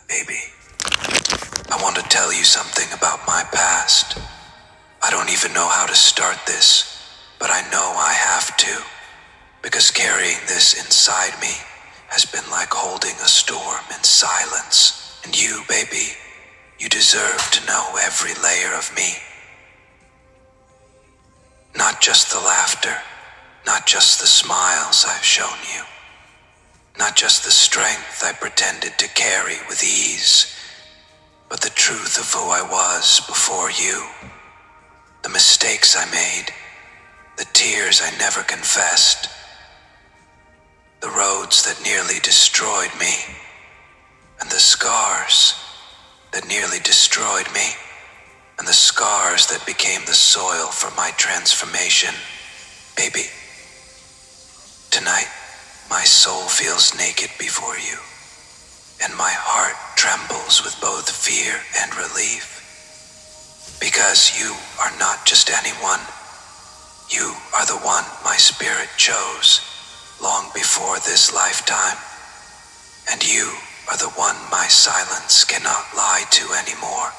Baby, I want to tell you something about my past. I don't even know how to start this, but I know I have to, because carrying this inside me has been like holding a storm in silence. And you, baby, you deserve to know every layer of me. Not just the laughter, not just the smiles I've shown you, not just the strength I pretended to carry with ease, but the truth of who I was before you. The mistakes I made, the tears I never confessed, the roads that nearly destroyed me, and the scars that nearly destroyed me, and the scars that became the soil for my transformation. Baby, tonight, my soul feels naked before you, and my heart trembles with both fear and relief. Because you are not just anyone, you are the one my spirit chose long before this lifetime, and you are the one my silence cannot lie to anymore.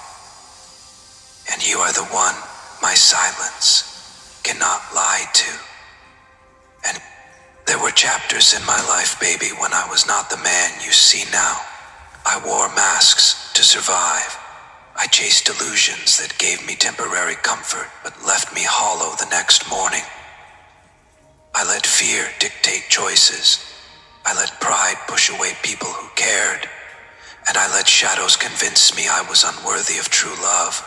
And you are the one my silence cannot lie to. And there were chapters in my life, baby, when I was not the man you see now. I wore masks to survive. I chased illusions that gave me temporary comfort, but left me hollow the next morning. I let fear dictate choices. I let pride push away people who cared. And I let shadows convince me I was unworthy of true love.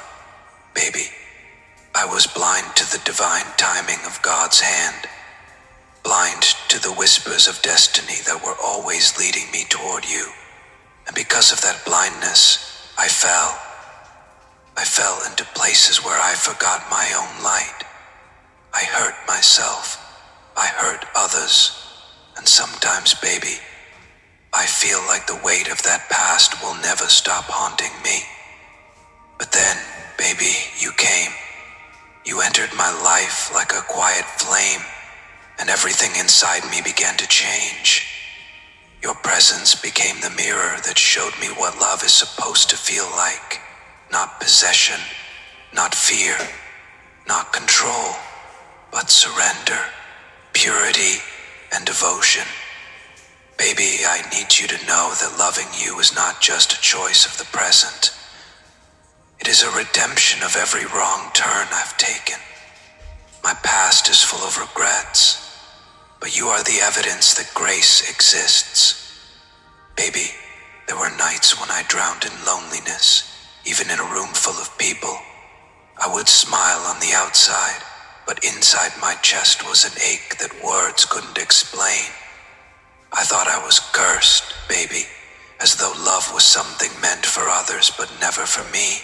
Baby, I was blind to the divine timing of God's hand, blind to the whispers of destiny that were always leading me toward you. And because of that blindness, I fell into places where I forgot my own light. I hurt myself. I hurt others. And sometimes, baby, I feel like the weight of that past will never stop haunting me. But then, baby, you came. You entered my life like a quiet flame, and everything inside me began to change. Your presence became the mirror that showed me what love is supposed to feel like. Not possession, not fear, not control, but surrender, purity, and devotion. Baby, I need you to know that loving you is not just a choice of the present. It is a redemption of every wrong turn I've taken. My past is full of regrets, but you are the evidence that grace exists. Baby, there were nights when I drowned in loneliness, even in a room full of people. I would smile on the outside, but inside my chest was an ache that words couldn't explain. I thought I was cursed, baby, as though love was something meant for others but never for me.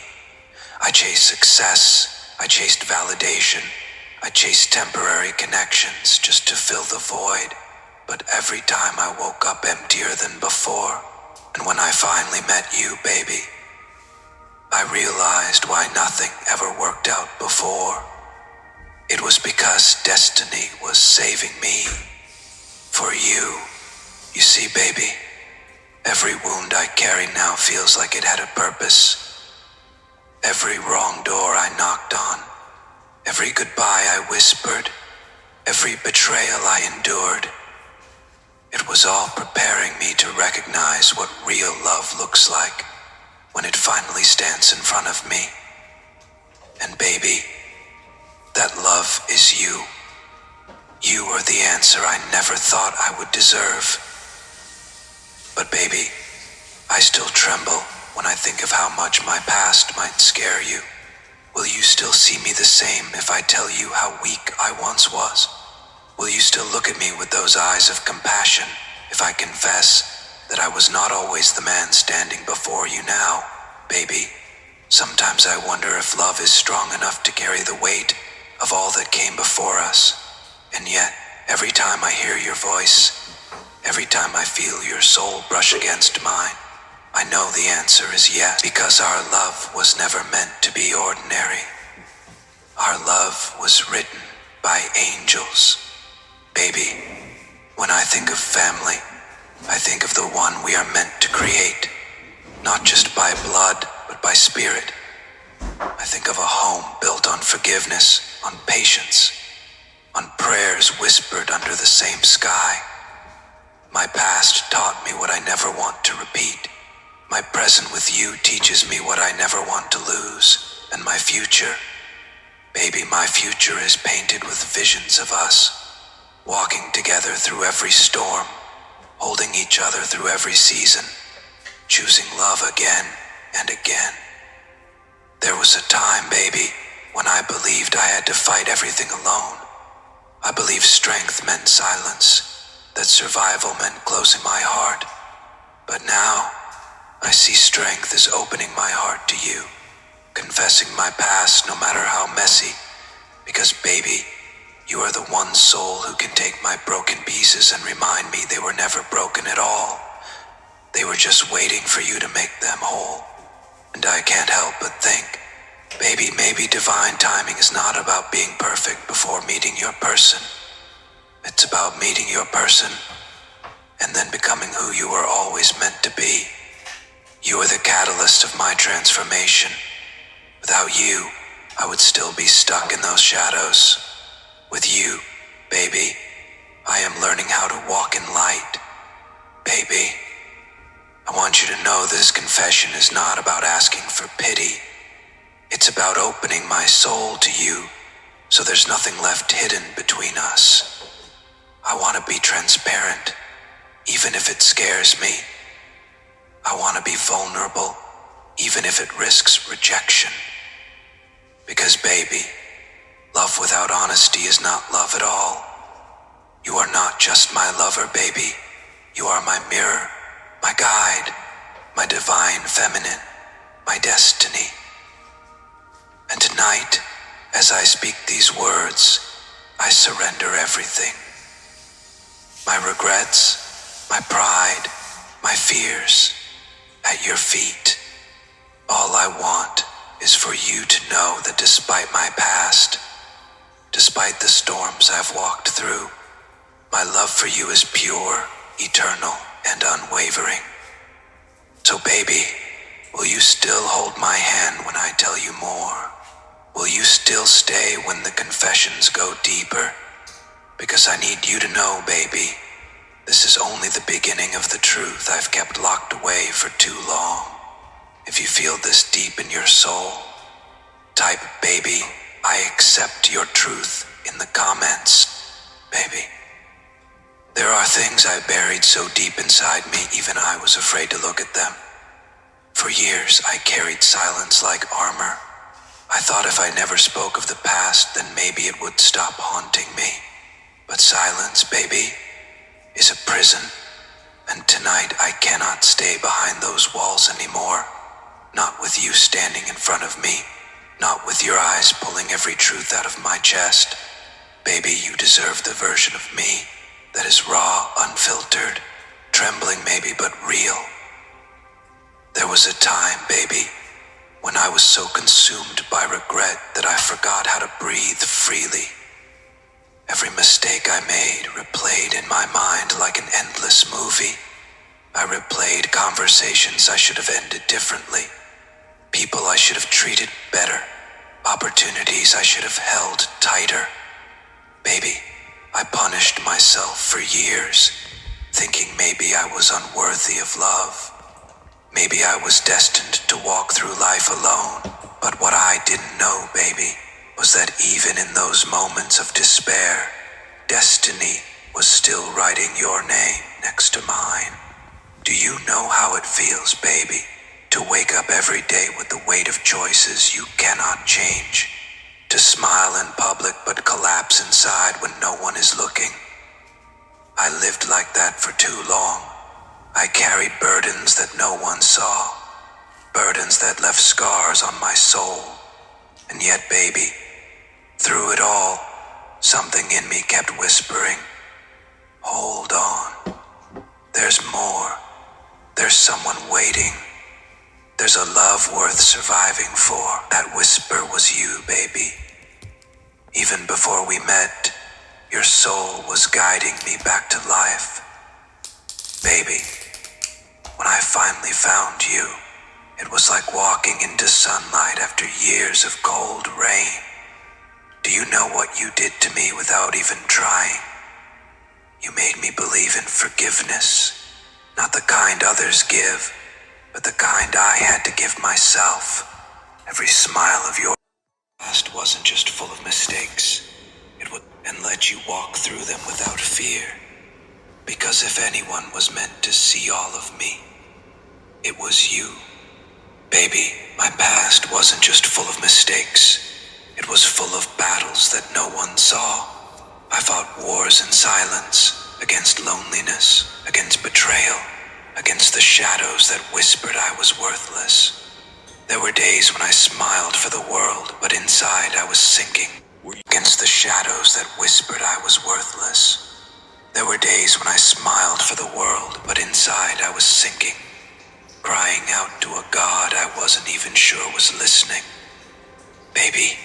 I chased success, I chased validation, I chased temporary connections just to fill the void. But every time I woke up emptier than before. And when I finally met you, baby, I realized why nothing ever worked out before. It was because destiny was saving me for you. You see, baby, every wound I carry now feels like it had a purpose. Every wrong door I knocked on, every goodbye I whispered, every betrayal I endured, it was all preparing me to recognize what real love looks like when it finally stands in front of me. And baby, that love is you. You are the answer I never thought I would deserve. But baby, I still tremble when I think of how much my past might scare you. Will you still see me the same if I tell you how weak I once was? Will you still look at me with those eyes of compassion if I confess that I was not always the man standing before you now? Baby, sometimes I wonder if love is strong enough to carry the weight of all that came before us. And yet, every time I hear your voice, every time I feel your soul brush against mine, I know the answer is yes, because our love was never meant to be ordinary. Our love was written by angels. Baby, when I think of family, I think of the one we are meant to create. not just by blood, but by spirit. I think of a home built on forgiveness, on patience, on prayers whispered under the same sky. My past taught me what I never want to repeat. My present with you teaches me what I never want to lose. And my future, baby, my future is painted with visions of us, walking together through every storm, holding each other through every season, choosing love again and again. There was a time, baby, when I believed I had to fight everything alone. I believed strength meant silence, that survival meant closing my heart. But now, I see strength as opening my heart to you, confessing my past no matter how messy, because baby, you are the one soul who can take my broken pieces and remind me they were never broken at all. They were just waiting for you to make them whole. And I can't help but think, baby, maybe divine timing is not about being perfect before meeting your person. It's about meeting your person and then becoming who you were always meant to be. You are the catalyst of my transformation. Without you, I would still be stuck in those shadows. With you, baby, I am learning how to walk in light. Baby, I want you to know this confession is not about asking for pity. It's about opening my soul to you so there's nothing left hidden between us. I want to be transparent, even if it scares me. I want to be vulnerable, even if it risks rejection. Because baby, love without honesty is not love at all. You are not just my lover, baby. You are my mirror, my guide, my divine feminine, my destiny. And tonight, as I speak these words, I surrender everything. My regrets, my pride, my fears, at your feet. All I want is for you to know that despite my past, despite the storms I've walked through, my love for you is pure, eternal, and unwavering. So baby, will you still hold my hand when I tell you more? Will you still stay when the confessions go deeper? Because I need you to know, baby, this is only the beginning of the truth I've kept locked away for too long. If you feel this deep in your soul, type, baby, I accept your truth in the comments, baby. There are things I buried so deep inside me, even I was afraid to look at them. For years, I carried silence like armor. I thought if I never spoke of the past, then maybe it would stop haunting me. But silence, baby, is a prison. And tonight, I cannot stay behind those walls anymore. Not with you standing in front of me. Not with your eyes pulling every truth out of my chest. Baby, you deserve the version of me that is raw, unfiltered, trembling maybe, but real. There was a time, baby, when I was so consumed by regret that I forgot how to breathe freely. Every mistake I made replayed in my mind like an endless movie. I replayed conversations I should have ended differently, people I should have treated better, opportunities I should have held tighter. Baby, I punished myself for years, thinking maybe I was unworthy of love. Maybe I was destined to walk through life alone. But what I didn't know, baby, was that even in those moments of despair, destiny was still writing your name next to mine. Do you know how it feels, baby, to wake up every day with the weight of choices you cannot change? To smile in public but collapse inside when no one is looking? I lived like that for too long. I carried burdens that no one saw, burdens that left scars on my soul. And yet, baby, through it all, something in me kept whispering, hold on, there's more, there's someone waiting, there's a love worth surviving for. That whisper was you, baby. Even before we met, your soul was guiding me back to life. Baby, when I finally found you, It was like walking into sunlight after years of cold rain. Do you know what you did to me without even trying? You made me believe in forgiveness, not the kind others give, but the kind I had to give myself. Every smile of your past wasn't just full of mistakes. It would and let you walk through them without fear. Because if anyone was meant to see all of me, it was you. Baby, my past wasn't just full of mistakes. It was full of battles that no one saw. I fought wars in silence, against loneliness, against betrayal, against the shadows that whispered I was worthless. There were days when I smiled for the world, but inside I was sinking. Against the shadows that whispered I was worthless. There were days when I smiled for the world, but inside I was sinking, crying out to a God I wasn't even sure was listening. Baby,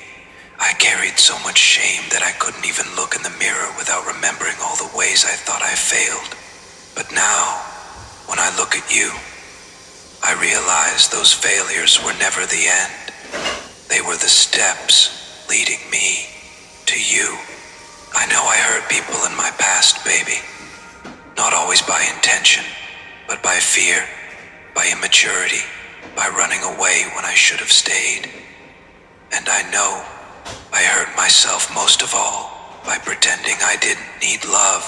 I carried so much shame that I couldn't even look in the mirror without remembering all the ways I thought I failed. But now, when I look at you, I realize those failures were never the end. They were the steps leading me to you. I know I hurt people in my past, baby. Not always by intention, but by fear, by immaturity, by running away when I should have stayed. And I know I hurt myself most of all by pretending I didn't need love,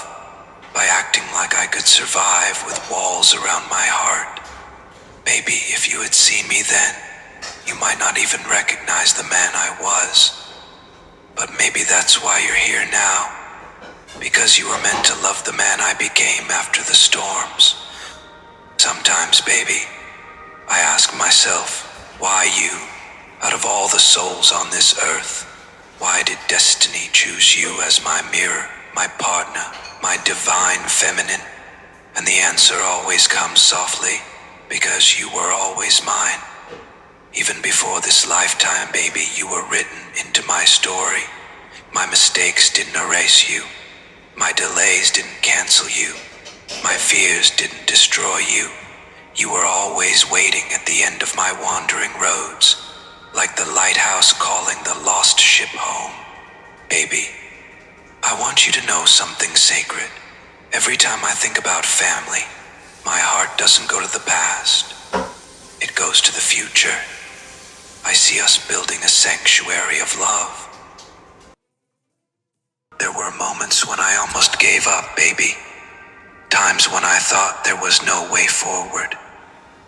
by acting like I could survive with walls around my heart. Baby, if you had seen me then, you might not even recognize the man I was. But maybe that's why you're here now, because you were meant to love the man I became after the storms. Sometimes, baby, I ask myself, why you, out of all the souls on this earth? Why did destiny choose you as my mirror, my partner, my divine feminine? And the answer always comes softly, because you were always mine. Even before this lifetime, baby, you were written into my story. My mistakes didn't erase you. My delays didn't cancel you. My fears didn't destroy you. You were always waiting at the end of my wandering roads, like the lighthouse calling the lost ship home. Baby, I want you to know something sacred. Every time I think about family, my heart doesn't go to the past. It goes to the future. I see us building a sanctuary of love. There were moments when I almost gave up, baby. Times when I thought there was no way forward.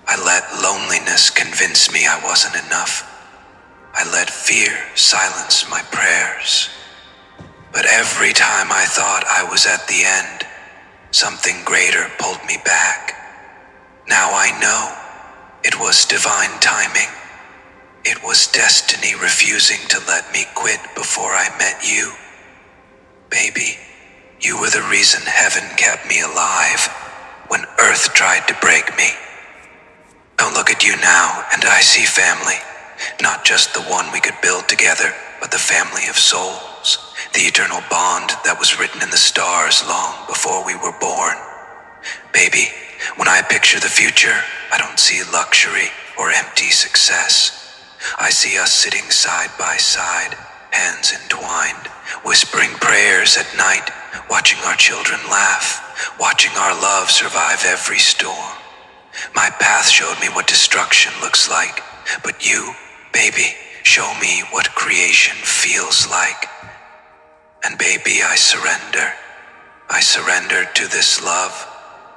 I let loneliness convince me I wasn't enough. I let fear silence my prayers. But every time I thought I was at the end, something greater pulled me back. Now I know it was divine timing. It was destiny refusing to let me quit before I met you. Baby, you were the reason heaven kept me alive when earth tried to break me. Now look at you now, and I see family. Not just the one we could build together, but the family of souls. The eternal bond that was written in the stars long before we were born. Baby, when I picture the future, I don't see luxury or empty success. I see us sitting side by side, hands entwined, whispering prayers at night, watching our children laugh, watching our love survive every storm. My path showed me what destruction looks like, but you, baby, show me what creation feels like. And baby, I surrender. I surrender to this love,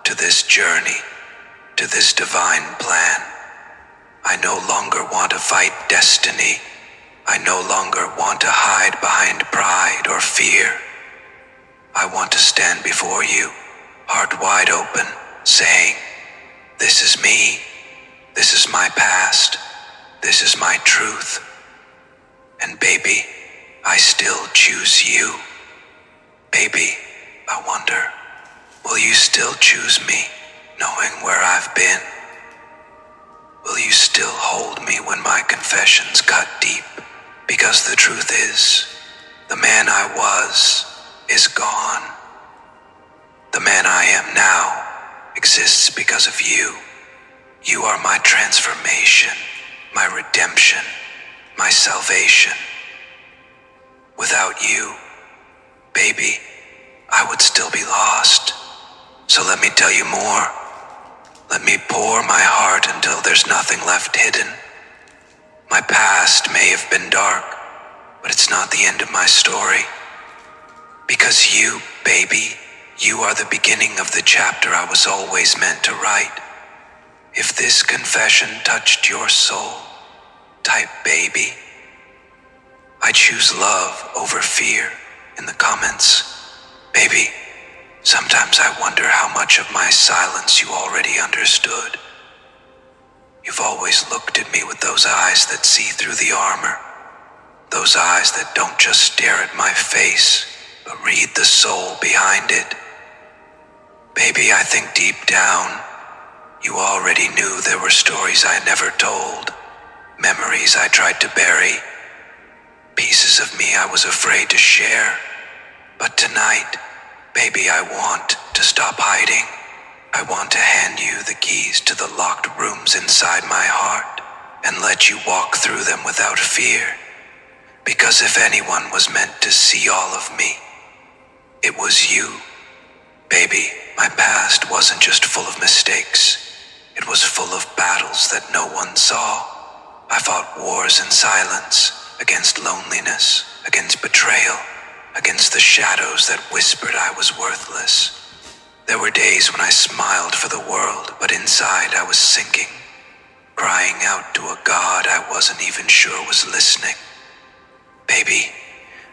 to this journey, to this divine plan. I no longer want to fight destiny. I no longer want to hide behind pride or fear. I want to stand before you, heart wide open, saying, this is me, this is my past, this is my truth. And baby, I still choose you. Baby, I wonder, will you still choose me, knowing where I've been? Will you still hold me when my confessions cut deep? Because the truth is, the man I was is gone. The man I am now exists because of you. You are my transformation, my redemption, my salvation. Without you, baby, I would still be lost. So let me tell you more. Let me pour my heart until there's nothing left hidden. My past may have been dark, but it's not the end of my story. Because you, baby, you are the beginning of the chapter I was always meant to write. If this confession touched your soul, type baby. I choose love over fear in the comments. Baby, sometimes I wonder how much of my silence you already understood. You've always looked at me with those eyes that see through the armor. Those eyes that don't just stare at my face, but read the soul behind it. Baby, I think deep down, you already knew there were stories I never told, memories I tried to bury, pieces of me I was afraid to share. But tonight, baby, I want to stop hiding. I want to hand you the keys to the locked rooms inside my heart and let you walk through them without fear. Because if anyone was meant to see all of me, it was you. Baby, my past wasn't just full of mistakes. It was full of battles that no one saw. I fought wars in silence, against loneliness, against betrayal, against the shadows that whispered I was worthless. There were days when I smiled for the world, but inside I was sinking, crying out to a God I wasn't even sure was listening. Baby,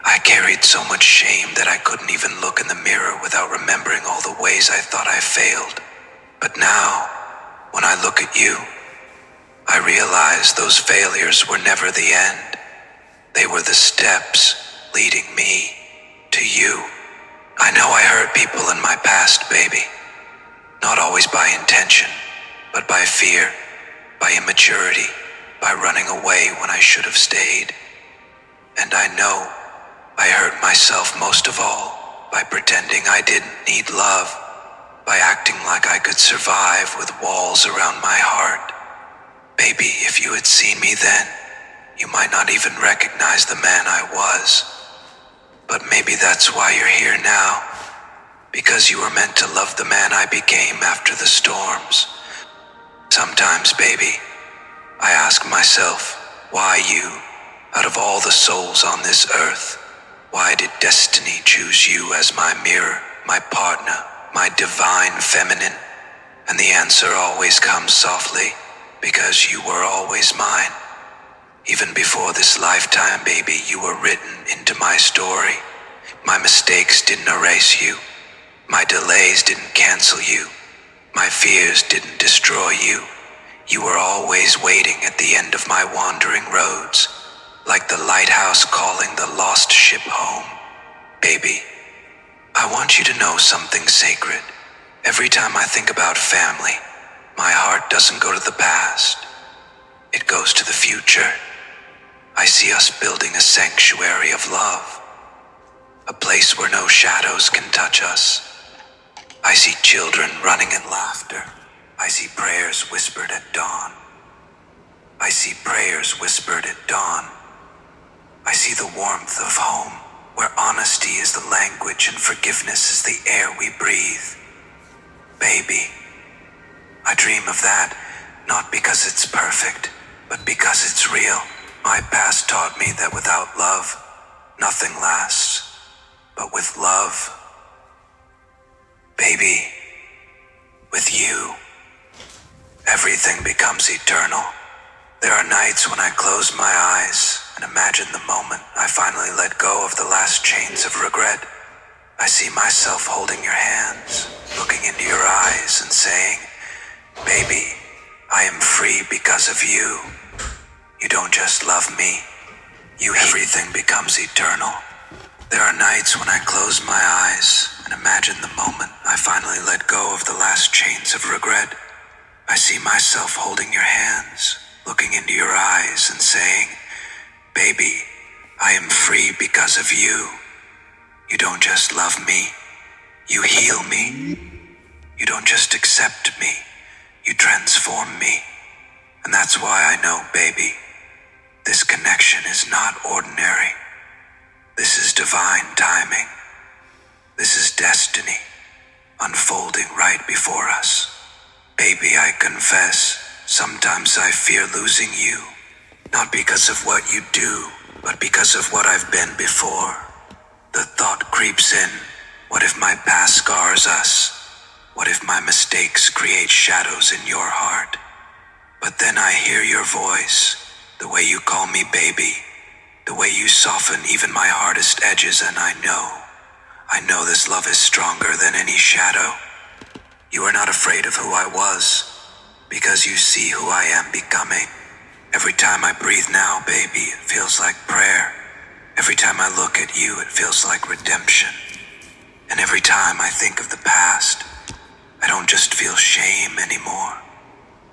I carried so much shame that I couldn't even look in the mirror without remembering all the ways I thought I failed. But now, when I look at you, I realize those failures were never the end. They were the steps leading me to you. I know I hurt people in my past, baby. Not always by intention, but by fear, by immaturity, by running away when I should have stayed. And I know I hurt myself most of all by pretending I didn't need love, by acting like I could survive with walls around my heart. Baby, if you had seen me then, you might not even recognize the man I was. But maybe that's why you're here now, because you were meant to love the man I became after the storms. Sometimes, baby, I ask myself, why you? Out of all the souls on this earth, why did destiny choose you as my mirror, my partner, my divine feminine? And the answer always comes softly, because you were always mine. Even before this lifetime, baby, you were written into my story. My mistakes didn't erase you. My delays didn't cancel you. My fears didn't destroy you. You were always waiting at the end of my wandering roads, like the lighthouse calling the lost ship home. Baby, I want you to know something sacred. Every time I think about family, my heart doesn't go to the past. It goes to the future. I see us building a sanctuary of love, a place where no shadows can touch us. I see children running in laughter. I see prayers whispered at dawn. I see prayers whispered at dawn. I see the warmth of home, where honesty is the language and forgiveness is the air we breathe. Baby, I dream of that, not because it's perfect, but because it's real. My past taught me that without love, nothing lasts. But with love, baby, with you, everything becomes eternal. There are nights when I close my eyes and imagine the moment I finally let go of the last chains of regret. I see myself holding your hands, looking into your eyes and saying, baby, I am free because of you. You don't just love me, everything becomes eternal. There are nights when I close my eyes and imagine the moment I finally let go of the last chains of regret. I see myself holding your hands, looking into your eyes and saying, baby, I am free because of you. You don't just love me, you heal me. You don't just accept me, You transform me. And that's why I know, baby, this connection is not ordinary. This is divine timing. This is destiny unfolding right before us. Baby, I confess, sometimes I fear losing you. Not because of what you do, but because of what I've been before. The thought creeps in, what if my past scars us? What if my mistakes create shadows in your heart? But then I hear your voice, the way you call me baby, the way you soften even my hardest edges, and I know this love is stronger than any shadow. You are not afraid of who I was, because you see who I am becoming. Every time I breathe now, baby, it feels like prayer. Every time I look at you, it feels like redemption. And every time I think of the past, I don't just feel shame anymore.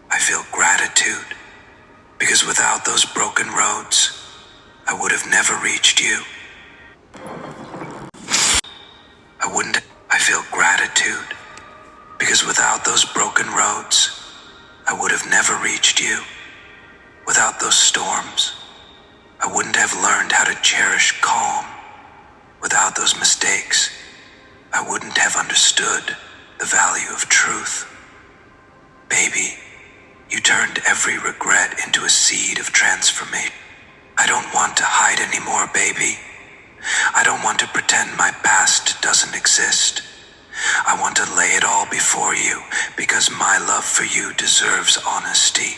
I feel gratitude, because without those broken roads, I would have never reached you. I feel gratitude, because without those broken roads, I would have never reached you. Without those storms, I wouldn't have learned how to cherish calm. Without those mistakes, I wouldn't have understood the value of truth. Baby, you turned every regret into a seed of transformation. I don't want to hide anymore, baby. I don't want to pretend my past doesn't exist. I want to lay it all before you, because my love for you deserves honesty.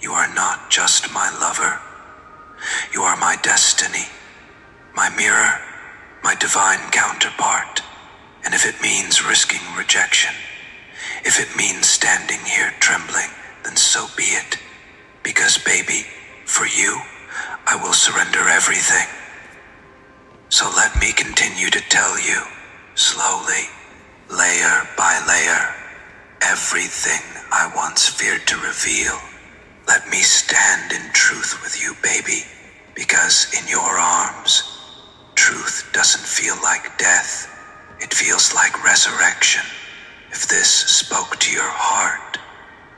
You are not just my lover. You are my destiny, my mirror, my divine counterpart. And if it means risking rejection, if it means standing here trembling, then so be it. Because, baby, for you, I will surrender everything. So let me continue to tell you, slowly, layer by layer, everything I once feared to reveal. Let me stand in truth with you, baby, because in your arms, truth doesn't feel like death. It feels like resurrection. If this spoke to your heart,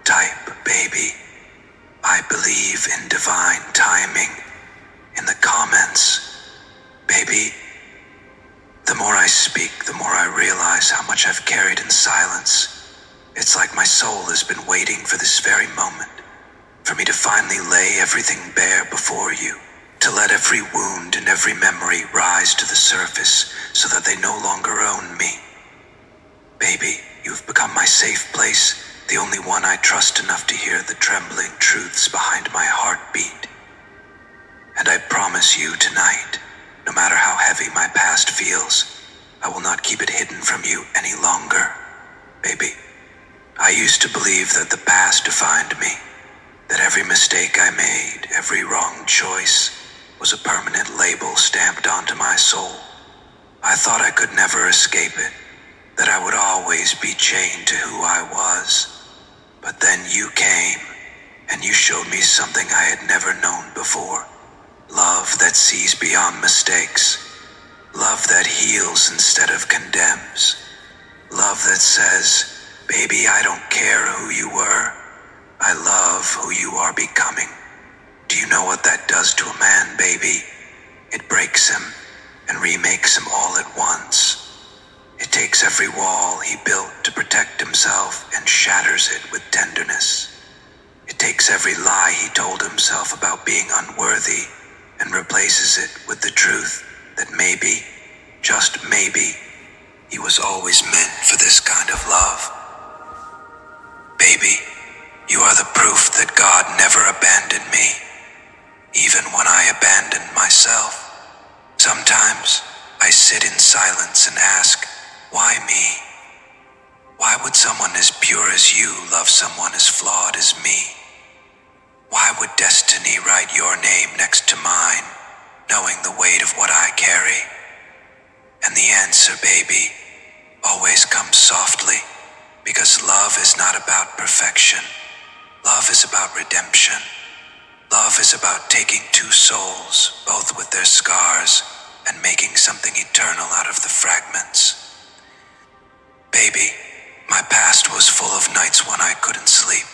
type, baby, I believe in divine timing in the comments. Baby, the more I speak, the more I realize how much I've carried in silence. It's like my soul has been waiting for this very moment, for me to finally lay everything bare before you, to let every wound and every memory rise to the surface so that they no longer own me. Baby, you've become my safe place, the only one I trust enough to hear the trembling truths behind my heartbeat. And I promise you tonight, no matter how heavy my past feels, I will not keep it hidden from you any longer. Baby, I used to believe that the past defined me, that every mistake I made, every wrong choice, was a permanent label stamped onto my soul. I thought I could never escape it, that I would always be chained to who I was. But then you came, and you showed me something I had never known before. Love that sees beyond mistakes. Love that heals instead of condemns. Love that says, baby, I don't care who you were. I love who you are becoming. Do you know what that does to a man, baby? It breaks him and remakes him all at once. It takes every wall he built to protect himself and shatters it with tenderness. It takes every lie he told himself about being unworthy and replaces it with the truth that maybe, just maybe, he was always meant for this kind of love. Baby, you are the proof that God never abandoned me, even when I abandoned myself. Sometimes I sit in silence and ask, why me? Why would someone as pure as you love someone as flawed as me? Why would destiny write your name next to mine, knowing the weight of what I carry? And the answer, baby, always comes softly, because love is not about perfection. Love is about redemption. Love is about taking two souls, both with their scars, and making something eternal out of the fragments. Baby, My past was full of nights when I couldn't sleep,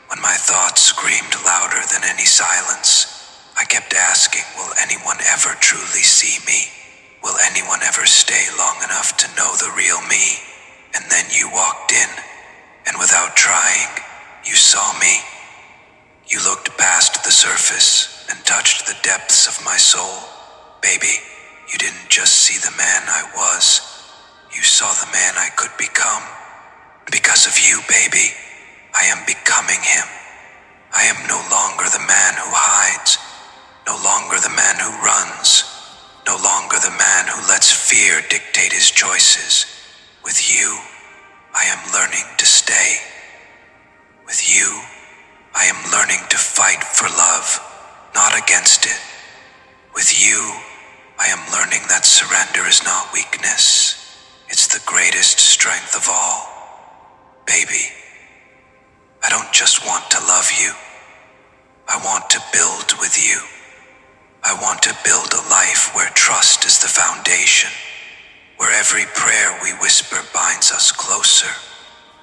when my thoughts screamed louder than any silence. I kept asking, will anyone ever truly see me? Will anyone ever stay long enough to know the real me? And then you walked in, and without trying, you saw me. You looked past the surface and touched the depths of my soul. Baby, you didn't just see the man I was, you saw the man I could become. Because of you, baby, I am becoming him. I am no longer the man who hides, no longer the man who runs, no longer the man who lets fear dictate his choices. With you, I am learning to stay. With you, I am learning to fight for love, not against it. With you, I am learning that surrender is not weakness. It's the greatest strength of all. Baby, I don't just want to love you. I want to build with you. I want to build a life where trust is the foundation, where every prayer we whisper binds us closer,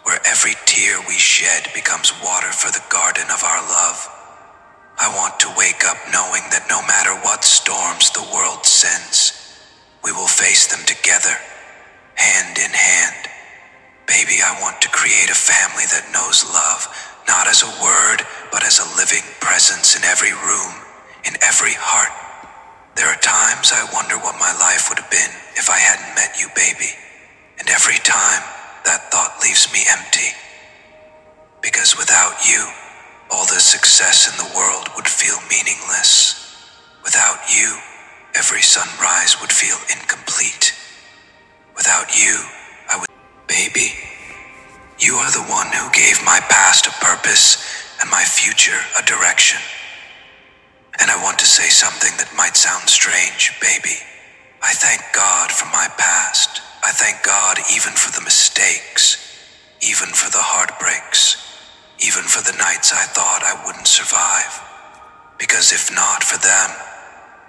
where every tear we shed becomes water for the garden of our love. I want to wake up knowing that no matter what storms the world sends, we will face them together, hand in hand. Baby, I want to create a family that knows love, not as a word, but as a living presence in every room, in every heart. There are times I wonder what my life would have been if I hadn't met you, baby. And every time, that thought leaves me empty. Because without you, all the success in the world would feel meaningless. Without you, every sunrise would feel incomplete. Without you, Baby, you are the one who gave my past a purpose and my future a direction. And I want to say something that might sound strange, baby. I thank God for my past. I thank God even for the mistakes, even for the heartbreaks, even for the nights I thought I wouldn't survive. Because if not for them,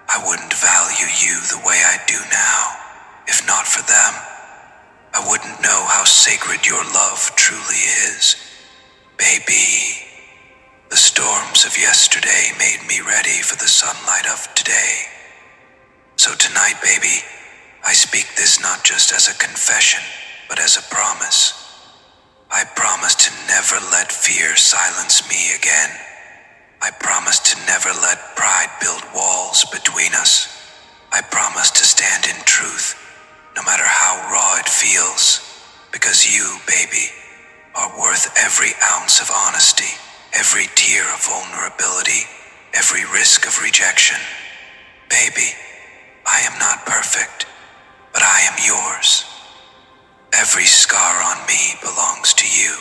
I wouldn't value you the way I do now. If not for them, I wouldn't know how sacred your love truly is. Baby, the storms of yesterday made me ready for the sunlight of today. So tonight, baby, I speak this not just as a confession, but as a promise. I promise to never let fear silence me again. I promise to never let pride build walls between us. I promise to stand in truth, no matter how raw it feels, because you, baby, are worth every ounce of honesty, every tear of vulnerability, every risk of rejection. Baby, I am not perfect, but I am yours. Every scar on me belongs to you.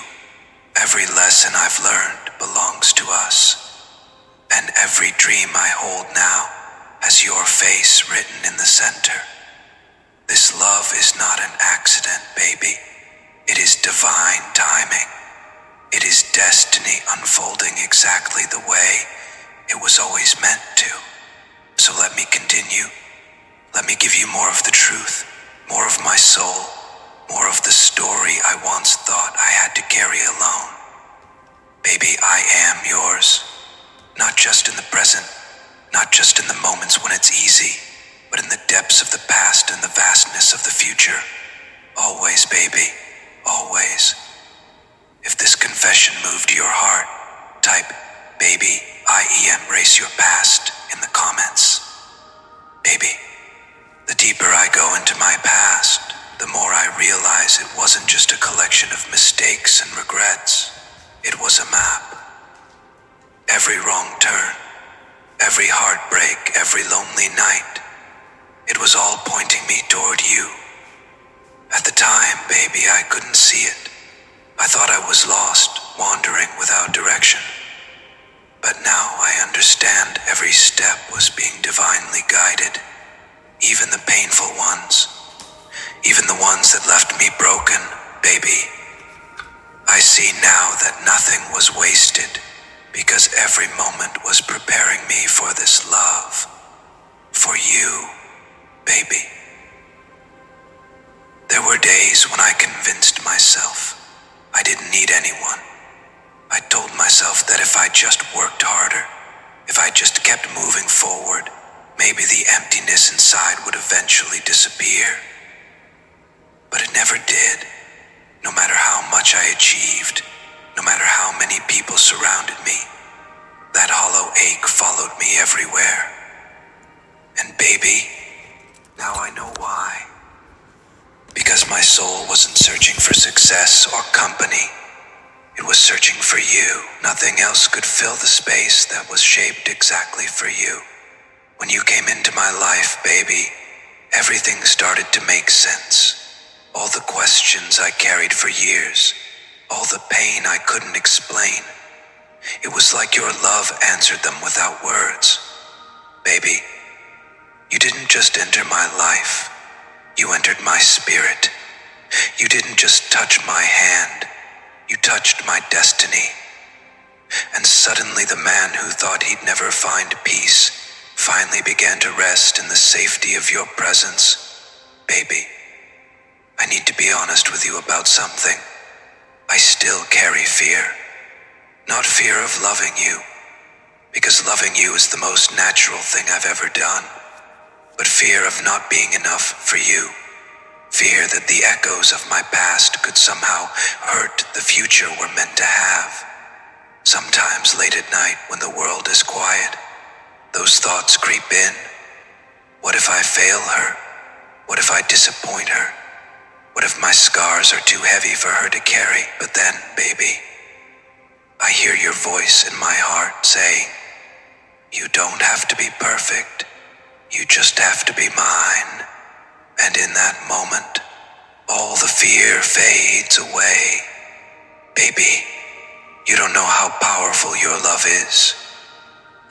Every lesson I've learned belongs to us. And every dream I hold now has your face written in the center. This love is not an accident, baby. It is divine timing. It is destiny unfolding exactly the way it was always meant to. So let me continue. Let me give you more of the truth, more of my soul, more of the story I once thought I had to carry alone. Baby, I am yours. Not just in the present, not just in the moments when it's easy, but in the depths of the past and the vastness of the future. Always, baby, always. If this confession moved your heart, type, baby, I embrace your past in the comments. Baby, the deeper I go into my past, the more I realize it wasn't just a collection of mistakes and regrets. It was a map. Every wrong turn, every heartbreak, every lonely night, it was all pointing me toward you. At the time, baby, I couldn't see it. I thought I was lost, wandering without direction. But now I understand every step was being divinely guided, even the painful ones, even the ones that left me broken, baby. I see now that nothing was wasted, because every moment was preparing me for this love, for you, baby. There were days when I convinced myself I didn't need anyone. I told myself that if I just worked harder, if I just kept moving forward, maybe the emptiness inside would eventually disappear. But it never did. No matter how much I achieved, no matter how many people surrounded me, that hollow ache followed me everywhere. And baby, now I know why. Because my soul wasn't searching for success or company. It was searching for you. Nothing else could fill the space that was shaped exactly for you. When you came into my life, baby, everything started to make sense. All the questions I carried for years, all the pain I couldn't explain. It was like your love answered them without words. Baby, you didn't just enter my life. You entered my spirit. You didn't just touch my hand. You touched my destiny. And suddenly the man who thought he'd never find peace finally began to rest in the safety of your presence. Baby, I need to be honest with you about something. I still carry fear. Not fear of loving you, because loving you is the most natural thing I've ever done, but fear of not being enough for you. Fear that the echoes of my past could somehow hurt the future we're meant to have. Sometimes late at night when the world is quiet, those thoughts creep in. What if I fail her? What if I disappoint her? What if my scars are too heavy for her to carry? But then, baby, I hear your voice in my heart saying, you don't have to be perfect. You just have to be mine. And in that moment, all the fear fades away. Baby, you don't know how powerful your love is.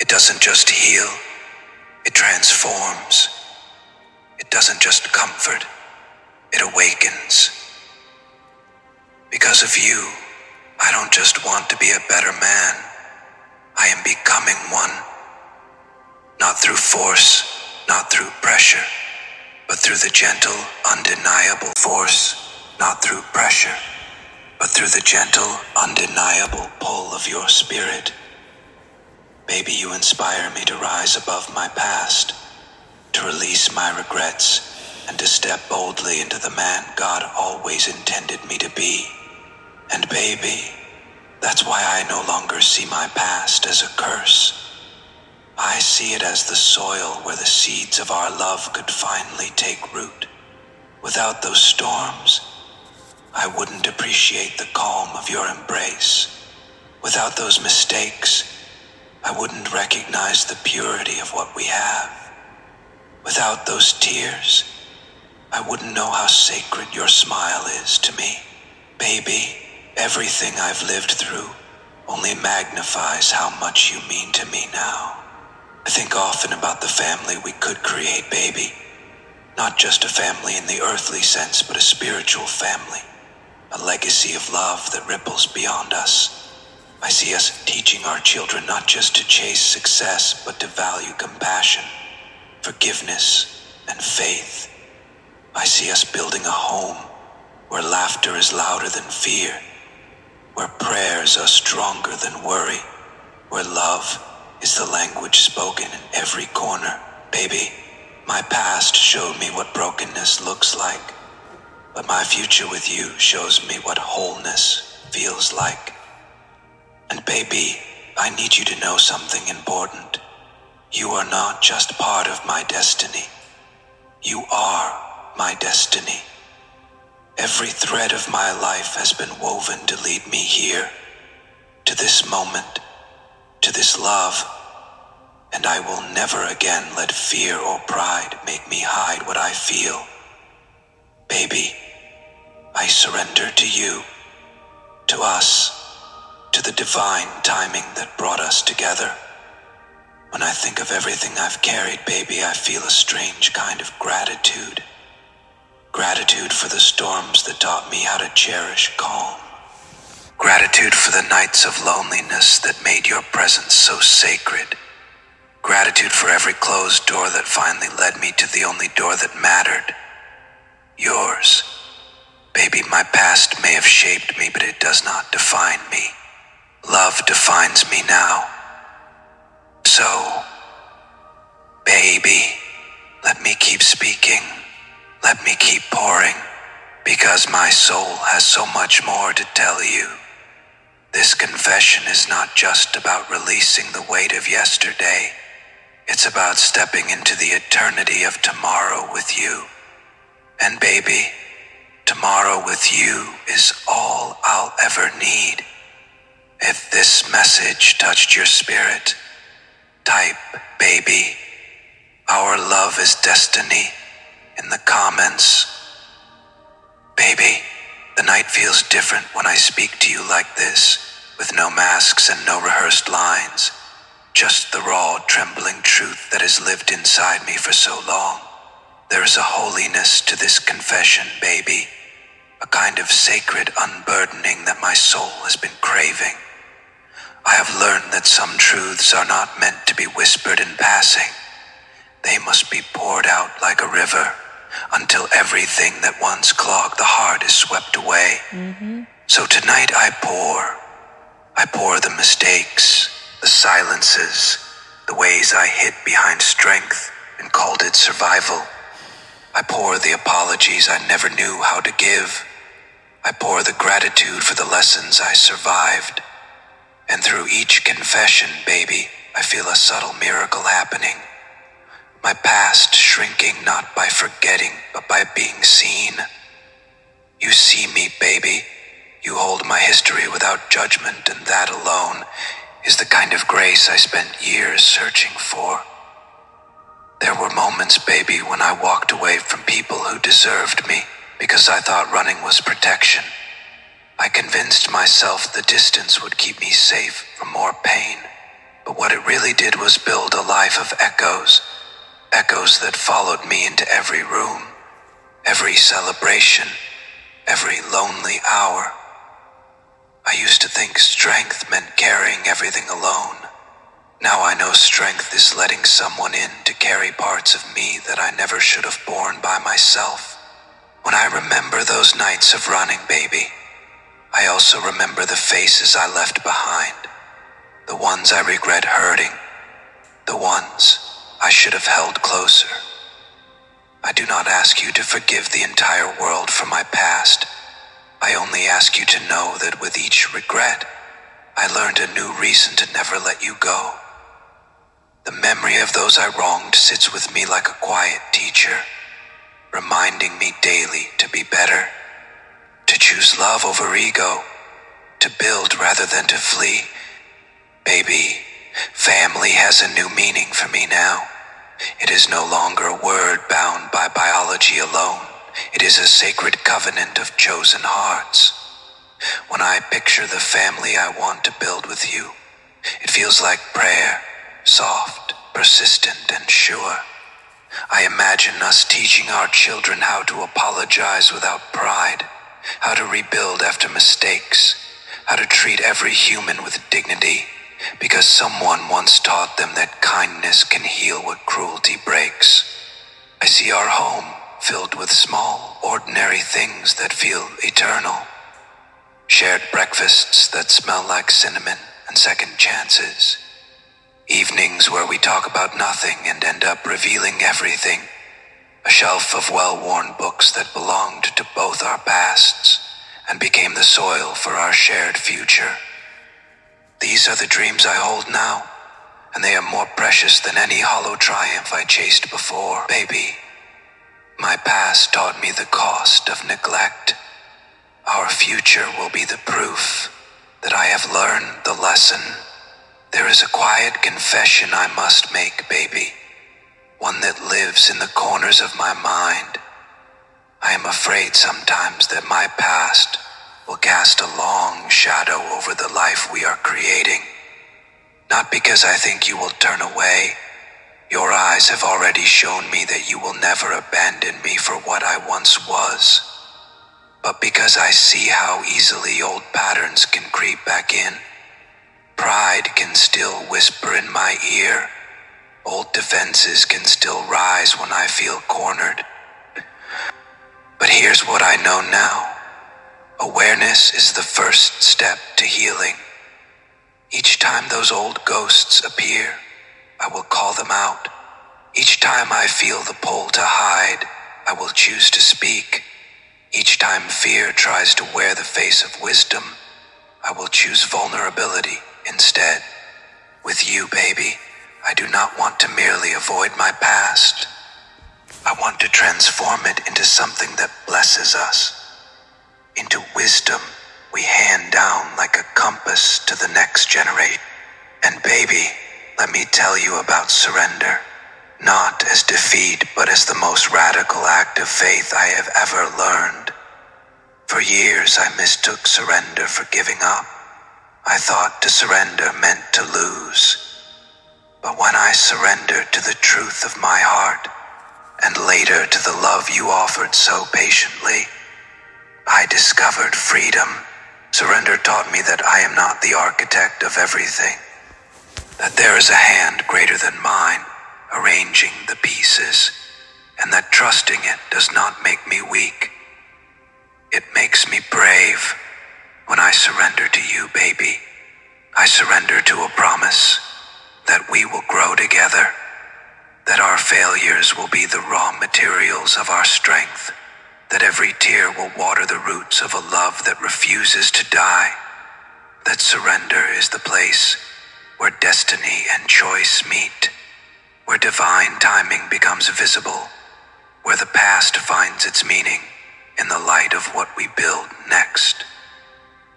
It doesn't just heal, it transforms. It doesn't just comfort, it awakens. Because of you, I don't just want to be a better man. I am becoming one. Not through force, not through pressure, but through the gentle, undeniable force. Not through pressure, but through the gentle, undeniable pull of your spirit. Baby, you inspire me to rise above my past, to release my regrets, and to step boldly into the man God always intended me to be. And baby, that's why I no longer see my past as a curse. I see it as the soil where the seeds of our love could finally take root. Without those storms, I wouldn't appreciate the calm of your embrace. Without those mistakes, I wouldn't recognize the purity of what we have. Without those tears, I wouldn't know how sacred your smile is to me. Baby, everything I've lived through only magnifies how much you mean to me now. I think often about the family we could create, baby. Not just a family in the earthly sense, but a spiritual family. A legacy of love that ripples beyond us. I see us teaching our children not just to chase success, but to value compassion, forgiveness, and faith. I see us building a home where laughter is louder than fear, where prayers are stronger than worry, where love is the language spoken in every corner. Baby, my past showed me what brokenness looks like, but my future with you shows me what wholeness feels like. And baby, I need you to know something important. You are not just part of my destiny. You are my destiny. Every thread of my life has been woven to lead me here, to this moment, to this love, and I will never again let fear or pride make me hide what I feel. Baby, I surrender to you, to us, to the divine timing that brought us together. When I think of everything I've carried, baby, I feel a strange kind of gratitude. Gratitude for the storms that taught me how to cherish calm. Gratitude for the nights of loneliness that made your presence so sacred. Gratitude for every closed door that finally led me to the only door that mattered. Yours. Baby, my past may have shaped me, but it does not define me. Love defines me now. So, baby, let me keep speaking. Let me keep pouring, because my soul has so much more to tell you. This confession is not just about releasing the weight of yesterday. It's about stepping into the eternity of tomorrow with you. And baby, tomorrow with you is all I'll ever need. If this message touched your spirit, type, baby, our love is destiny in the comments. Baby, the night feels different when I speak to you like this, with no masks and no rehearsed lines. Just the raw, trembling truth that has lived inside me for so long. There is a holiness to this confession, baby, a kind of sacred unburdening that my soul has been craving. I have learned that some truths are not meant to be whispered in passing. They must be poured out like a river, until everything that once clogged the heart is swept away. So tonight I pour the mistakes, the silences, the ways I hid behind strength and called it survival. I pour the apologies I never knew how to give. I pour the gratitude for the lessons I survived. And through each confession, baby, I feel a subtle miracle happening. My past shrinking not by forgetting, but by being seen. You see me, baby. You hold my history without judgment, and that alone is the kind of grace I spent years searching for. There were moments, baby, when I walked away from people who deserved me because I thought running was protection. I convinced myself the distance would keep me safe from more pain. But what it really did was build a life of echoes. Echoes that followed me into every room, every celebration, every lonely hour. I used to think strength meant carrying everything alone. Now I know strength is letting someone in to carry parts of me that I never should have borne by myself. When I remember those nights of running, baby, I also remember the faces I left behind, the ones I regret hurting, the ones I should have held closer. I do not ask you to forgive the entire world for my past. I only ask you to know that with each regret, I learned a new reason to never let you go. The memory of those I wronged sits with me like a quiet teacher, reminding me daily to be better, to choose love over ego, to build rather than to flee. Baby, family has a new meaning for me now. It is no longer a word bound by biology alone. It is a sacred covenant of chosen hearts. When I picture the family I want to build with you, it feels like prayer, soft, persistent, and sure. I imagine us teaching our children how to apologize without pride, how to rebuild after mistakes, how to treat every human with dignity, because someone once taught them that kindness can heal what cruelty breaks. I see our home filled with small, ordinary things that feel eternal. Shared breakfasts that smell like cinnamon and second chances. Evenings where we talk about nothing and end up revealing everything. A shelf of well-worn books that belonged to both our pasts and became the soil for our shared future. These are the dreams I hold now, and they are more precious than any hollow triumph I chased before. Baby, my past taught me the cost of neglect. Our future will be the proof that I have learned the lesson. There is a quiet confession I must make, baby, one that lives in the corners of my mind. I am afraid sometimes that my past will cast a long shadow over the life we are creating. Not because I think you will turn away. Your eyes have already shown me that you will never abandon me for what I once was. But because I see how easily old patterns can creep back in. Pride can still whisper in my ear. Old defenses can still rise when I feel cornered. But here's what I know now. Awareness is the first step to healing. Each time those old ghosts appear, I will call them out. Each time I feel the pull to hide, I will choose to speak. Each time fear tries to wear the face of wisdom, I will choose vulnerability instead. With you, baby, I do not want to merely avoid my past. I want to transform it into something that blesses us, into wisdom we hand down like a compass to the next generation. And baby, let me tell you about surrender, not as defeat, but as the most radical act of faith I have ever learned. For years, I mistook surrender for giving up. I thought to surrender meant to lose. But when I surrendered to the truth of my heart, and later to the love you offered so patiently, I discovered freedom. Surrender taught me that I am not the architect of everything, that there is a hand greater than mine, arranging the pieces, and that trusting it does not make me weak. It makes me brave. When I surrender to you, baby, I surrender to a promise that we will grow together, that our failures will be the raw materials of our strength, that every tear will water the roots of a love that refuses to die, that surrender is the place where destiny and choice meet, where divine timing becomes visible, where the past finds its meaning in the light of what we build next.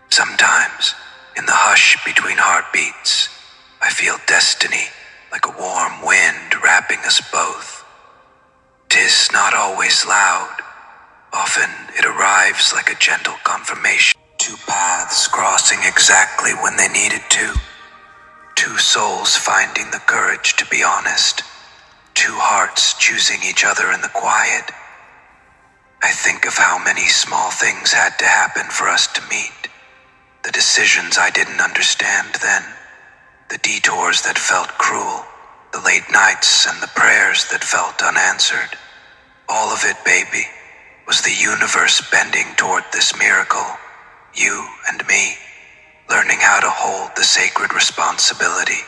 Sometimes, in the hush between heartbeats, I feel destiny like a warm wind wrapping us both. 'Tis not always loud. Often it arrives like a gentle confirmation. Two paths crossing exactly when they needed to. Two souls finding the courage to be honest. Two hearts choosing each other in the quiet. I think of how many small things had to happen for us to meet. The decisions I didn't understand then. The detours that felt cruel. The late nights and the prayers that felt unanswered. All of it, baby, was the universe bending toward this miracle. You and me, learning how to hold the sacred responsibility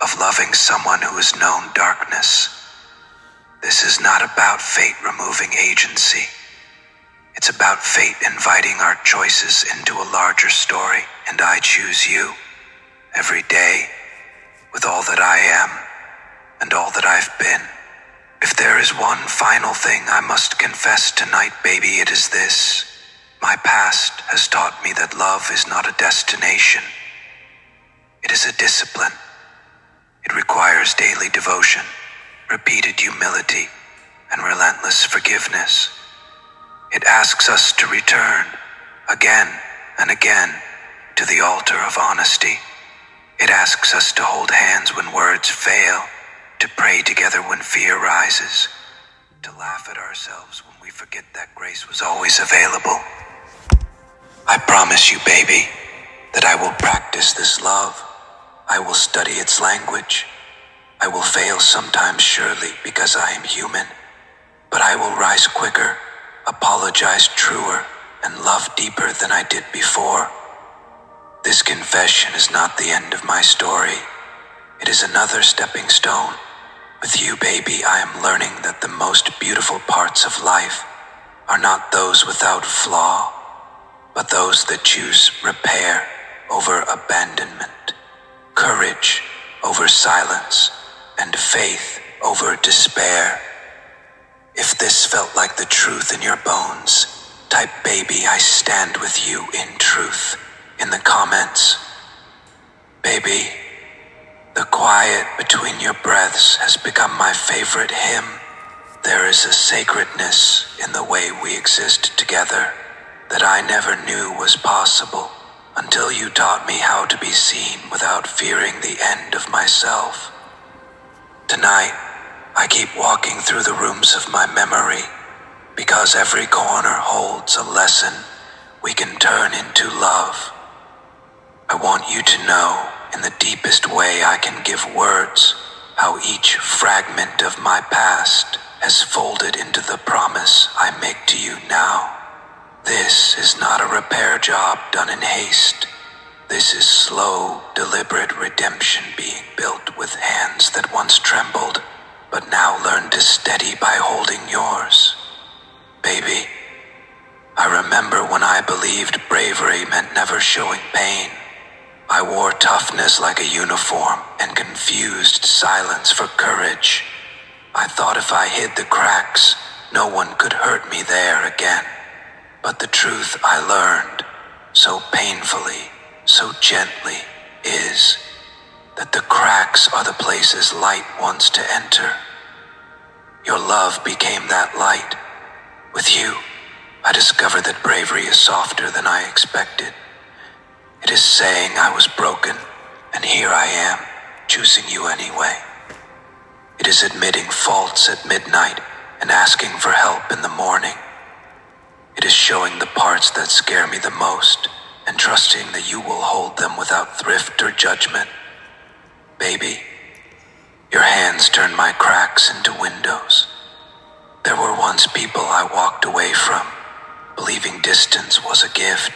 of loving someone who has known darkness. This is not about fate removing agency. It's about fate inviting our choices into a larger story, and I choose you every day with all that I am and all that I've been. If there is one final thing I must confess tonight, baby, it is this. My past has taught me that love is not a destination. It is a discipline. It requires daily devotion, repeated humility, and relentless forgiveness. It asks us to return again and again to the altar of honesty. It asks us to hold hands when words fail, to pray together when fear rises, to laugh at ourselves when we forget that grace was always available. I promise you, baby, that I will practice this love. I will study its language. I will fail sometimes, surely, because I am human. But I will rise quicker, apologize truer, and love deeper than I did before. This confession is not the end of my story. It is another stepping stone. With you, baby, I am learning that the most beautiful parts of life are not those without flaw, but those that choose repair over abandonment, courage over silence, and faith over despair. If this felt like the truth in your bones, type "baby, I stand with you in truth" in the comments. Baby, the quiet between your breaths has become my favorite hymn. There is a sacredness in the way we exist together that I never knew was possible until you taught me how to be seen without fearing the end of myself. Tonight, I keep walking through the rooms of my memory because every corner holds a lesson we can turn into love. I want you to know, in the deepest way I can give words, how each fragment of my past has folded into the promise I make to you now. This is not a repair job done in haste. This is slow, deliberate redemption being built with hands that once trembled, but now learn to steady by holding yours. Baby, I remember when I believed bravery meant never showing pain. I wore toughness like a uniform and confused silence for courage. I thought if I hid the cracks, no one could hurt me there again. But the truth I learned, so painfully, so gently, is that the cracks are the places light wants to enter. Your love became that light. With you, I discovered that bravery is softer than I expected. It is saying I was broken, and here I am, choosing you anyway. It is admitting faults at midnight and asking for help in the morning. It is showing the parts that scare me the most and trusting that you will hold them without thrift or judgment. Baby, your hands turned my cracks into windows. There were once people I walked away from, believing distance was a gift.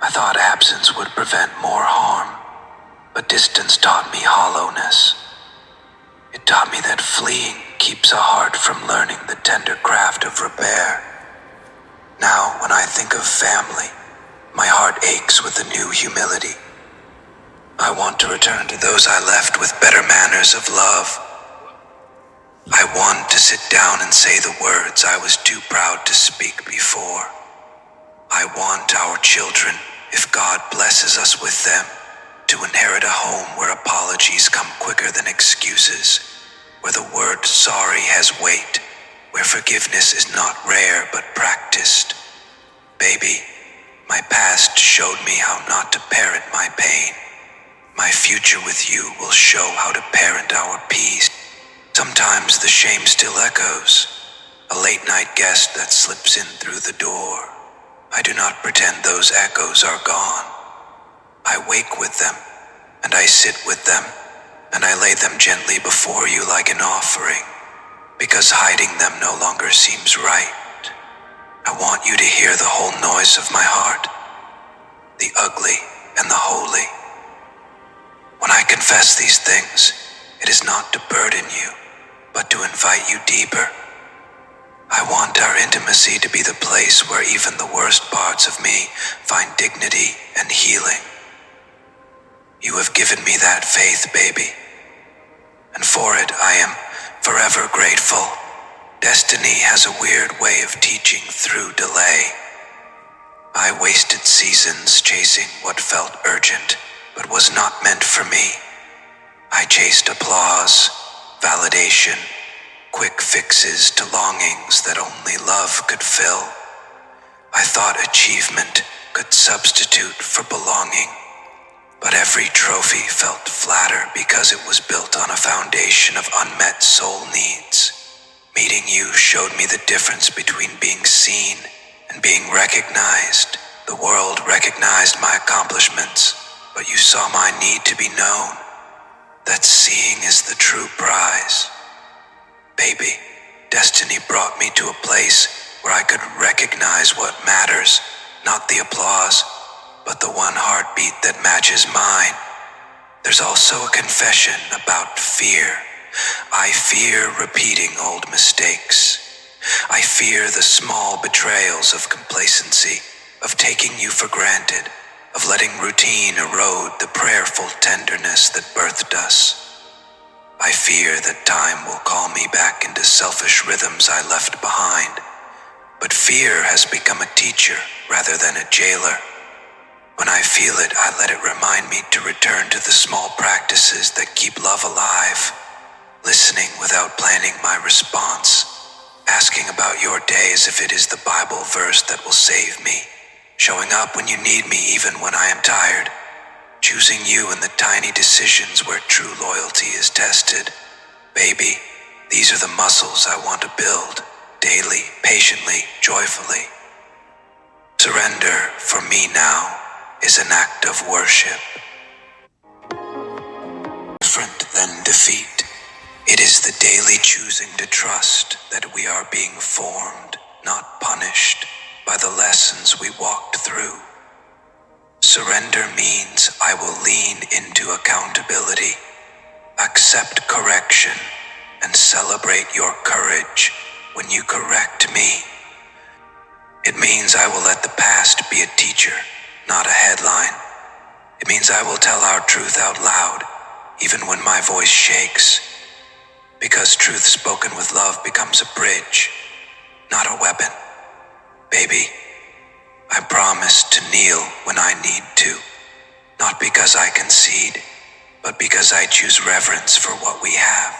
I thought absence would prevent more harm, but distance taught me hollowness. It taught me that fleeing keeps a heart from learning the tender craft of repair. Now, when I think of family, my heart aches with a new humility. I want to return to those I left with better manners of love. I want to sit down and say the words I was too proud to speak before. I want our children, if God blesses us with them, to inherit a home where apologies come quicker than excuses, where the word sorry has weight, where forgiveness is not rare but practiced. Baby, my past showed me how not to parent my pain. My future with you will show how to parent our peace. Sometimes the shame still echoes, a late-night guest that slips in through the door. I do not pretend those echoes are gone. I wake with them, and I sit with them, and I lay them gently before you like an offering, because hiding them no longer seems right. I want you to hear the whole noise of my heart, the ugly and the holy. When I confess these things, it is not to burden you, but to invite you deeper. I want our intimacy to be the place where even the worst parts of me find dignity and healing. You have given me that faith, baby, and for it I am forever grateful. Destiny has a weird way of teaching through delay. I wasted seasons chasing what felt urgent, but was not meant for me. I chased applause, validation, quick fixes to longings that only love could fill. I thought achievement could substitute for belonging, but every trophy felt flatter because it was built on a foundation of unmet soul needs. Meeting you showed me the difference between being seen and being recognized. The world recognized my accomplishments, but you saw my need to be known. That seeing is the true prize. Baby, destiny brought me to a place where I could recognize what matters, not the applause, but the one heartbeat that matches mine. There's also a confession about fear. I fear repeating old mistakes. I fear the small betrayals of complacency, of taking you for granted, of letting routine erode the prayerful tenderness that birthed us. I fear that time will call me back into selfish rhythms I left behind. But fear has become a teacher rather than a jailer. When I feel it, I let it remind me to return to the small practices that keep love alive. Listening without planning my response. Asking about your day as if it is the Bible verse that will save me. Showing up when you need me even when I am tired. Choosing you in the tiny decisions where true loyalty is tested. Baby, these are the muscles I want to build, daily, patiently, joyfully. Surrender, for me now, is an act of worship. Different than defeat. It is the daily choosing to trust that we are being formed, not punished, by the lessons we walked through. Surrender means I will lean into accountability, accept correction, and celebrate your courage when you correct me. It means I will let the past be a teacher, not a headline. It means I will tell our truth out loud, even when my voice shakes. Because truth spoken with love becomes a bridge, not a weapon. Baby, I promise to kneel when I need to, not because I concede, but because I choose reverence for what we have.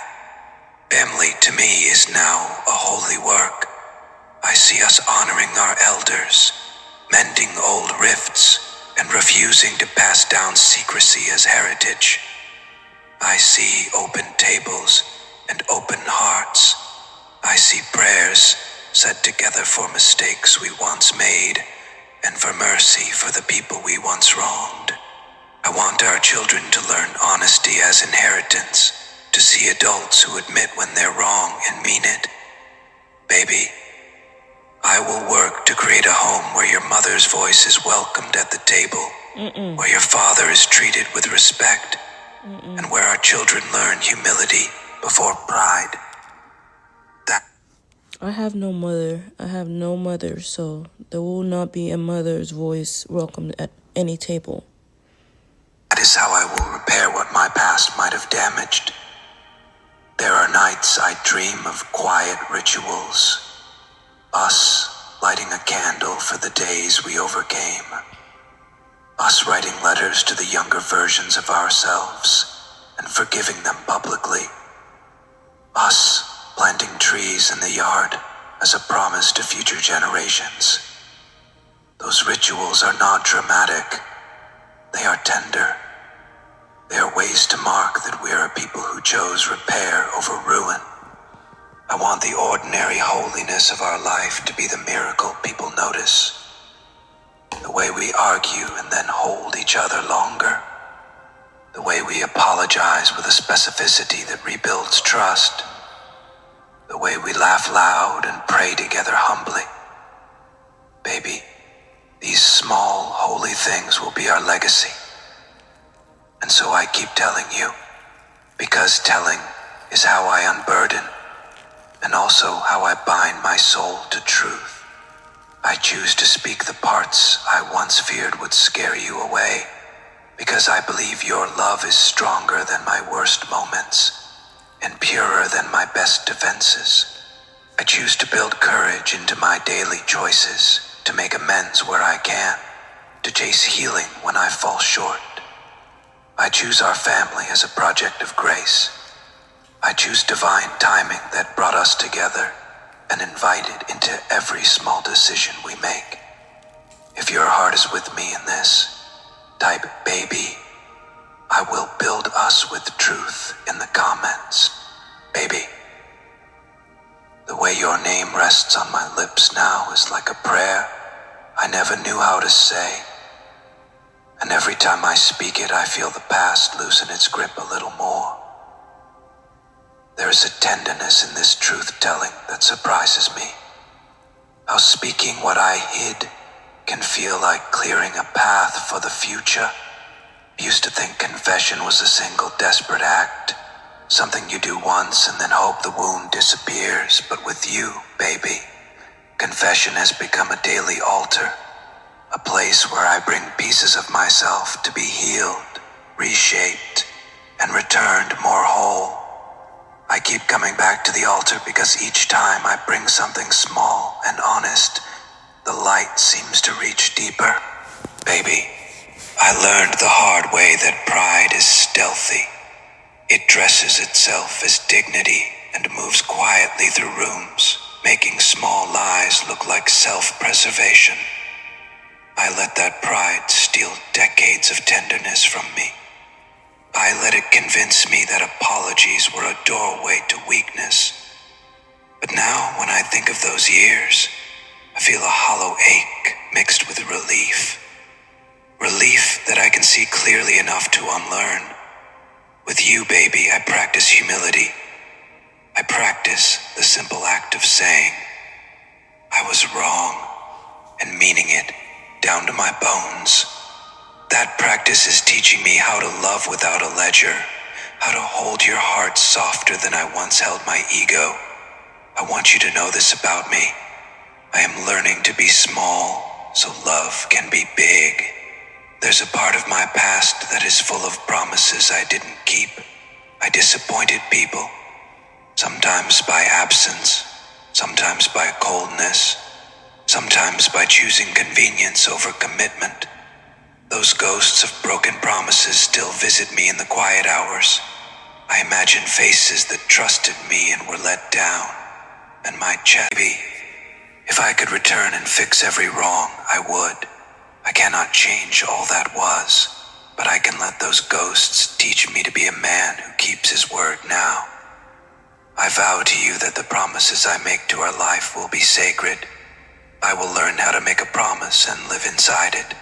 Family to me is now a holy work. I see us honoring our elders, mending old rifts, and refusing to pass down secrecy as heritage. I see open tables and open hearts. I see prayers said together for mistakes we once made and for mercy for the people we once wronged. I want our children to learn honesty as inheritance, to see adults who admit when they're wrong and mean it. Baby, I will work to create a home where your mother's voice is welcomed at the table, where your father is treated with respect, and where our children learn humility before pride. I have no mother, so there will not be a mother's voice welcomed at any table. That is how I will repair what my past might have damaged. There are nights I dream of quiet rituals, us lighting a candle for the days we overcame, us writing letters to the younger versions of ourselves and forgiving them publicly, us planting trees in the yard as a promise to future generations. Those rituals are not dramatic, they are tender. They are ways to mark that we are a people who chose repair over ruin. I want the ordinary holiness of our life to be the miracle people notice. The way we argue and then hold each other longer. The way we apologize with a specificity that rebuilds trust. The way we laugh loud and pray together humbly. Baby, these small, holy things will be our legacy. And so I keep telling you, because telling is how I unburden, and also how I bind my soul to truth. I choose to speak the parts I once feared would scare you away, because I believe your love is stronger than my worst moments, and purer than my best defenses. I choose to build courage into my daily choices, to make amends where I can, to chase healing when I fall short. I choose our family as a project of grace. I choose divine timing that brought us together and invited into every small decision we make. If your heart is with me in this, type baby. I will build us with truth in the comments. Baby. The way your name rests on my lips now is like a prayer I never knew how to say. And every time I speak it, I feel the past loosen its grip a little more. There is a tenderness in this truth-telling that surprises me. How speaking what I hid can feel like clearing a path for the future. I used to think confession was a single desperate act, something you do once and then hope the wound disappears. But with you, baby, confession has become a daily altar. A place where I bring pieces of myself to be healed, reshaped, and returned more whole. I keep coming back to the altar because each time I bring something small and honest, the light seems to reach deeper. Baby, I learned the hard way that pride is stealthy. It dresses itself as dignity and moves quietly through rooms, making small lies look like self-preservation. I let that pride steal decades of tenderness from me. I let it convince me that apologies were a doorway to weakness. But now, when I think of those years, I feel a hollow ache mixed with relief. Relief that I can see clearly enough to unlearn. With you, baby, I practice humility. I practice the simple act of saying, I was wrong. and meaning it down to my bones. That practice is teaching me how to love without a ledger, how to hold your heart softer than I once held my ego. I want you to know this about me. I am learning to be small so love can be big. There's a part of my past that is full of promises I didn't keep. I disappointed people, sometimes by absence, sometimes by coldness, sometimes by choosing convenience over commitment. Those ghosts of broken promises still visit me in the quiet hours. I imagine faces that trusted me and were let down, and my chest. If I could return and fix every wrong, I would. I cannot change all that was, but I can let those ghosts teach me to be a man who keeps his word now. I vow to you that the promises I make to our life will be sacred. I will learn how to make a promise and live inside it.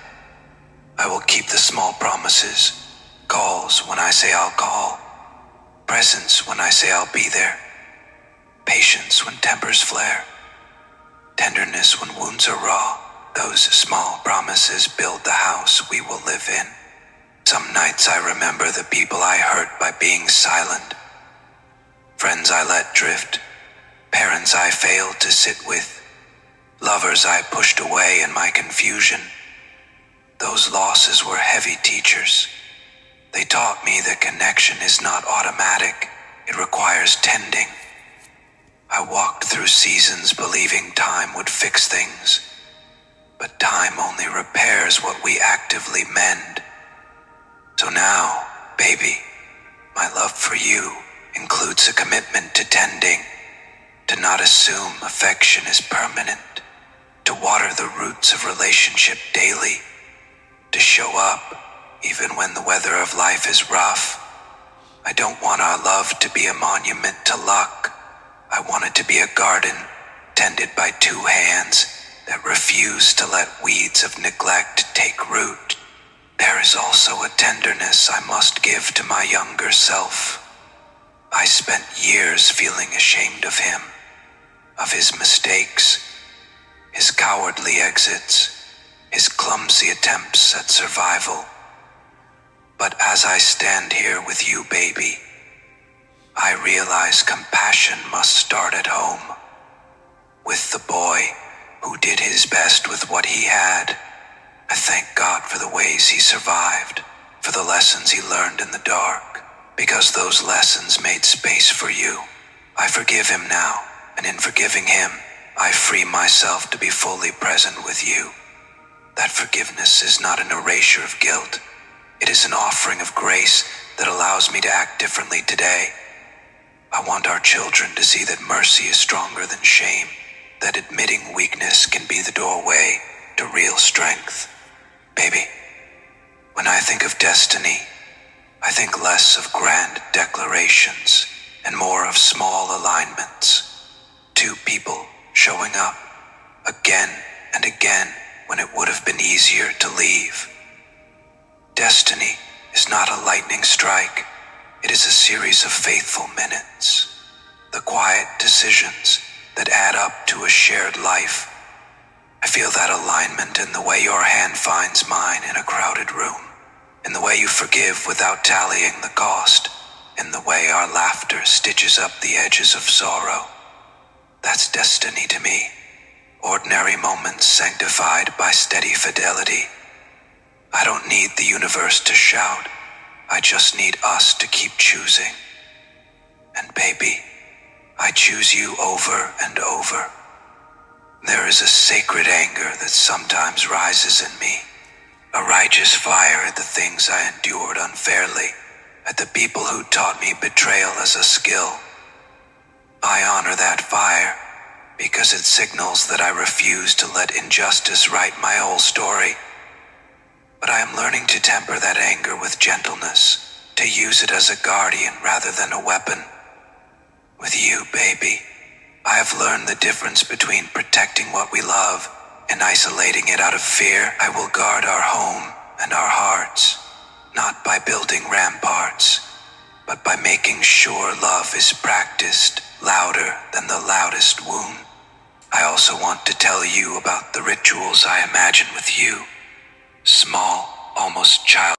I will keep the small promises, calls when I say I'll call, presence when I say I'll be there, patience when tempers flare, tenderness when wounds are raw. Those small promises build the house we will live in. Some nights I remember the people I hurt by being silent, friends I let drift, parents I failed to sit with, lovers I pushed away in my confusion. Those losses were heavy teachers. They taught me that connection is not automatic. It requires tending. I walked through seasons believing time would fix things, but time only repairs what we actively mend. So now, baby, my love for you includes a commitment to tending, to not assume affection is permanent, to water the roots of relationship daily, to show up even when the weather of life is rough. I don't want our love to be a monument to luck. I want it to be a garden tended by two hands that refuse to let weeds of neglect take root. There is also a tenderness I must give to my younger self. I spent years feeling ashamed of him, of his mistakes, his cowardly exits, his clumsy attempts at survival. But as I stand here with you, baby, I realize compassion must start at home, with the boy who did his best with what he had. I thank God for the ways he survived, for the lessons he learned in the dark, because those lessons made space for you. I forgive him now, and in forgiving him, I free myself to be fully present with you. That forgiveness is not an erasure of guilt. It is an offering of grace that allows me to act differently today. I want our children to see that mercy is stronger than shame, that admitting weakness can be the doorway to real strength. Baby, when I think of destiny, I think less of grand declarations and more of small alignments. Two people showing up again and again when it would have been easier to leave. Destiny is not a lightning strike. It is a series of faithful minutes, the quiet decisions that add up to a shared life. I feel that alignment in the way your hand finds mine in a crowded room, in the way you forgive without tallying the cost, in the way our laughter stitches up the edges of sorrow. That's destiny to me. Ordinary moments sanctified by steady fidelity. I don't need the universe to shout. I just need us to keep choosing. And baby, I choose you over and over. There is a sacred anger that sometimes rises in me, a righteous fire at the things I endured unfairly, at the people who taught me betrayal as a skill. I honor that fire because it signals that I refuse to let injustice write my whole story. But I am learning to temper that anger with gentleness, to use it as a guardian rather than a weapon. With you, baby, I have learned the difference between protecting what we love and isolating it out of fear. I will guard our home and our hearts, not by building ramparts, but by making sure love is practiced louder than the loudest wound. I also want to tell you about the rituals I imagine with you. Small, almost childish.